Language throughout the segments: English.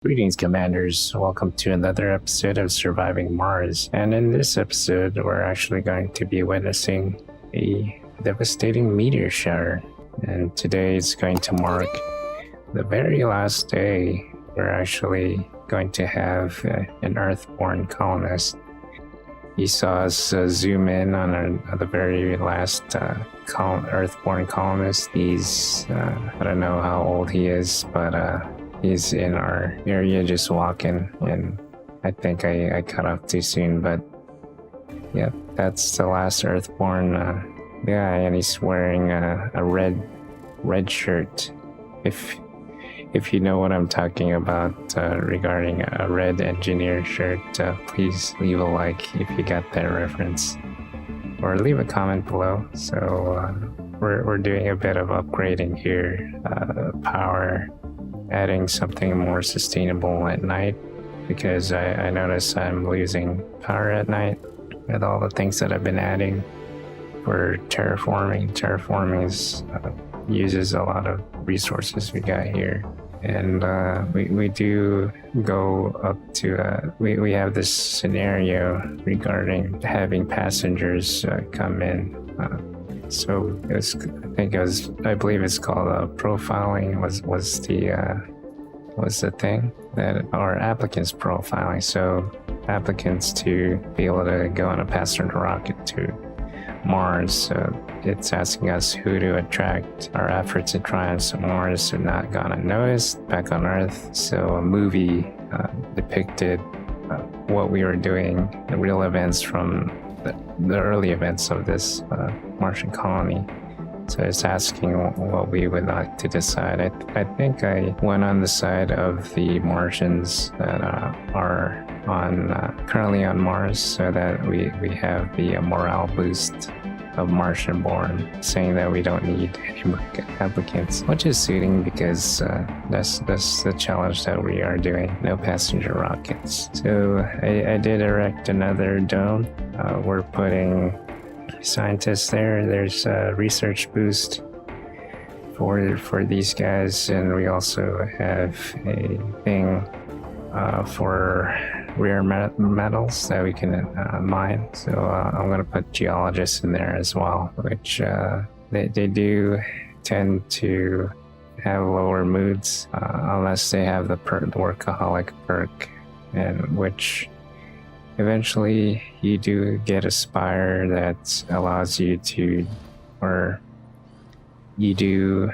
Greetings, Commanders. Welcome to another episode of Surviving Mars. And in this episode, we're actually going to be witnessing a devastating meteor shower. And today is going to mark the very last day we're actually going to have an Earthborn colonist. You saw us zoom in on the very last Earthborn colonist. He's, I don't know how old he is, but he's in our area just walking, and I think I cut off too soon, but yeah, that's the last Earthborn guy, and he's wearing a red shirt. If you know what I'm talking about regarding a red engineer shirt, please leave a like if you got that reference, or leave a comment below. So we're doing a bit of upgrading here, power, adding something more sustainable at night, because I notice I'm losing power at night with all the things that I've been adding for terraforming. Terraforming uses a lot of resources we got here, and we do go up to we have this scenario regarding having passengers come in. So it was, I believe it's called profiling was the thing that our applicants profiling. So applicants to be able to go on a passenger rocket to Mars. So it's asking us who to attract. Our efforts to try on some Mars are not gone unnoticed back on Earth. So a movie depicted what we were doing, the real events from the early events of this Martian colony. So it's asking what we would like to decide. I think I went on the side of the Martians that are on currently on Mars, so that we have the morale boost of Martian born, saying that we don't need any more applicants, which is suiting, because that's the challenge that we are doing. No passenger rockets. So I did erect another dome. We're putting scientists there. There's a research boost for these guys, and we also have a thing for rare metals that we can mine. So I'm going to put geologists in there as well, which they do tend to have lower moods unless they have the workaholic perk, and which eventually you do get a spire that allows you to, or you do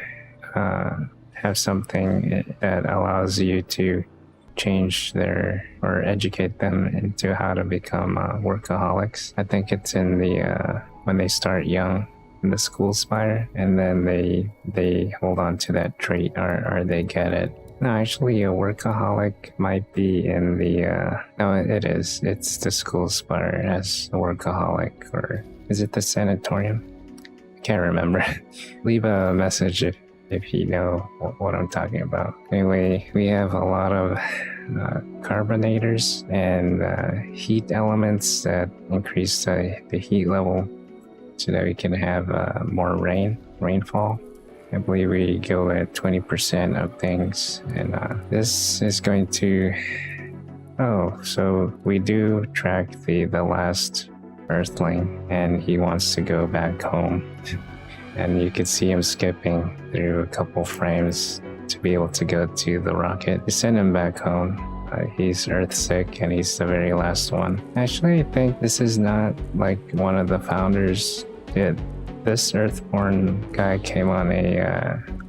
have something that allows you to change or educate them into how to become workaholics. I think it's in the when they start young in the school spire, and then they hold on to that trait, or they get it. No, actually, a workaholic might be in the no, it is. It's the school spire as a workaholic, or is it the sanatorium? I can't remember. Leave a message if you know what I'm talking about. Anyway, we have a lot of carbonators and heat elements that increase the heat level, so that we can have more rainfall. I believe we go at 20% of things, and this is going to... Oh, so we do track the last Earthling, and he wants to go back home. And you can see him skipping through a couple frames to be able to go to the rocket. We send him back home. He's Earth sick, and he's the very last one. Actually, I think this is not like one of the founders did. This Earthborn guy came on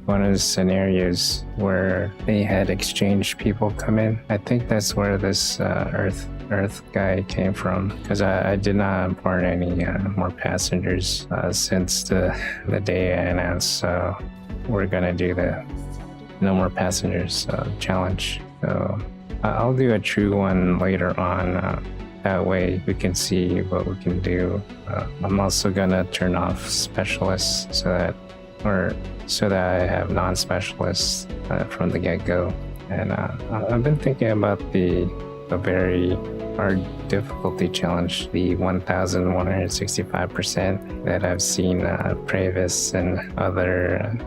one of the scenarios where they had exchange people come in. I think that's where this Earth guy came from, because I did not import any more passengers since the day I announced we're gonna do the no more passengers challenge. So I'll do a true one later on. That way we can see what we can do. I'm also gonna turn off specialists so that I have non-specialists from the get-go. And I've been thinking about the very hard difficulty challenge, the 1,165% that I've seen Pravis and other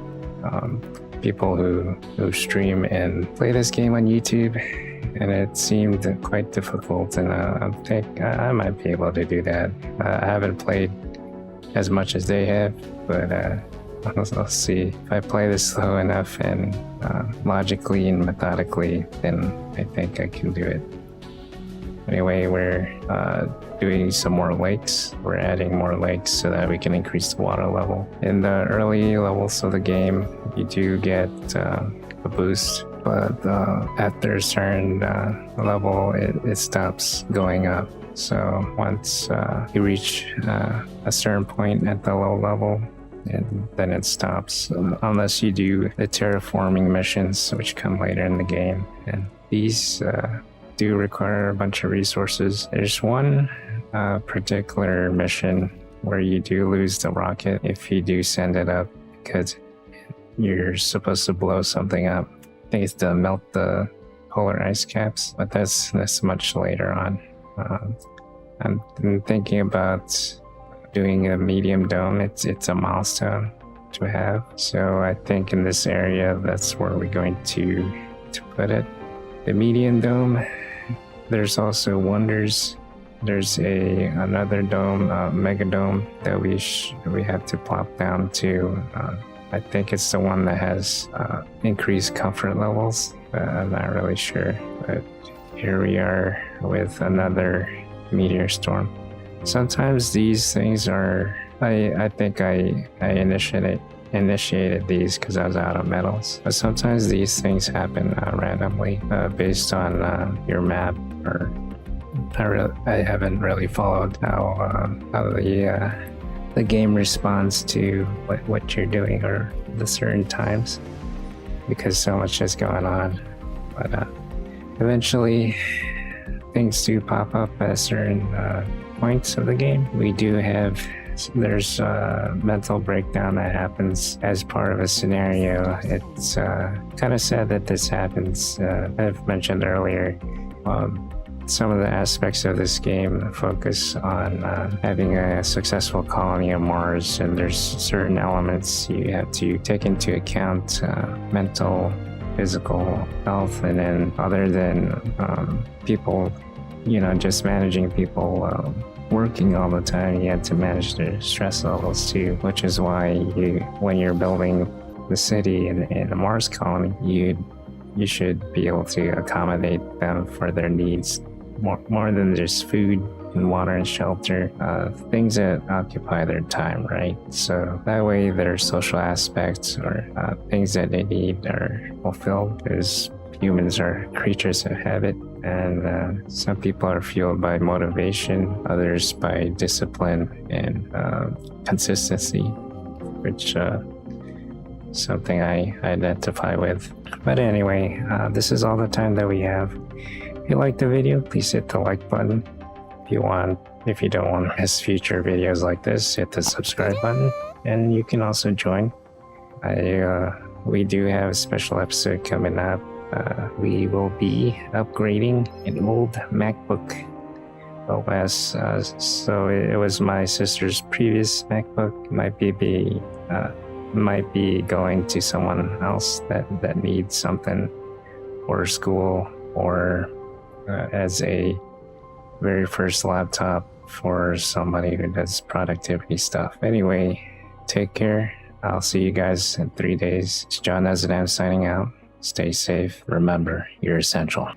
people who stream and play this game on YouTube, and it seemed quite difficult, and I think I might be able to do that. I haven't played as much as they have, but I'll see. If I play this slow enough and logically and methodically, then I think I can do it. Anyway, we're doing some more lakes. We're adding more lakes so that we can increase the water level. In the early levels of the game, you do get a boost, but after a certain level, it stops going up. So once you reach a certain point at the low level, and then it stops, unless you do the terraforming missions, which come later in the game. And these do require a bunch of resources. There's one particular mission where you do lose the rocket if you do send it up, because you're supposed to blow something up. I think it's to melt the polar ice caps, but that's much later on. I'm thinking about doing a medium dome. It's a milestone to have. So I think in this area, that's where we're going to put it. The medium dome. There's also wonders. There's another dome, mega dome, that we have to plop down to. I think it's the one that has increased comfort levels. I'm not really sure, but here we are with another meteor storm. Sometimes these things are. I think I initiated these because I was out of metals, but sometimes these things happen randomly based on your map. Or I haven't really followed how the game responds to what you're doing or the certain times, because so much is going on. But eventually things do pop up at certain points of the game. There's a mental breakdown that happens as part of a scenario. It's kind of sad that this happens. I've mentioned earlier, some of the aspects of this game focus on having a successful colony on Mars, and there's certain elements you have to take into account, mental, physical health, and then other than people, just managing people working all the time, you have to manage their stress levels too, which is why when you're building the city in a Mars colony, you should be able to accommodate them for their needs more than just food and water and shelter, things that occupy their time, right? So that way their social aspects or things that they need are fulfilled, because humans are creatures of habit, and some people are fueled by motivation, others by discipline and consistency, which something I identify with. But anyway, this is all the time that we have. If you liked the video, please hit the like button. If you don't want to miss future videos like this, hit the subscribe button, and you can also join. We do have a special episode coming up. We will be upgrading an old MacBook OS. So it was my sister's previous MacBook. Might be going to someone else that needs something for school, or as a very first laptop for somebody who does productivity stuff. Anyway, take care. I'll see you guys in 3 days. It's John Nezodam signing out. Stay safe. Remember, you're essential.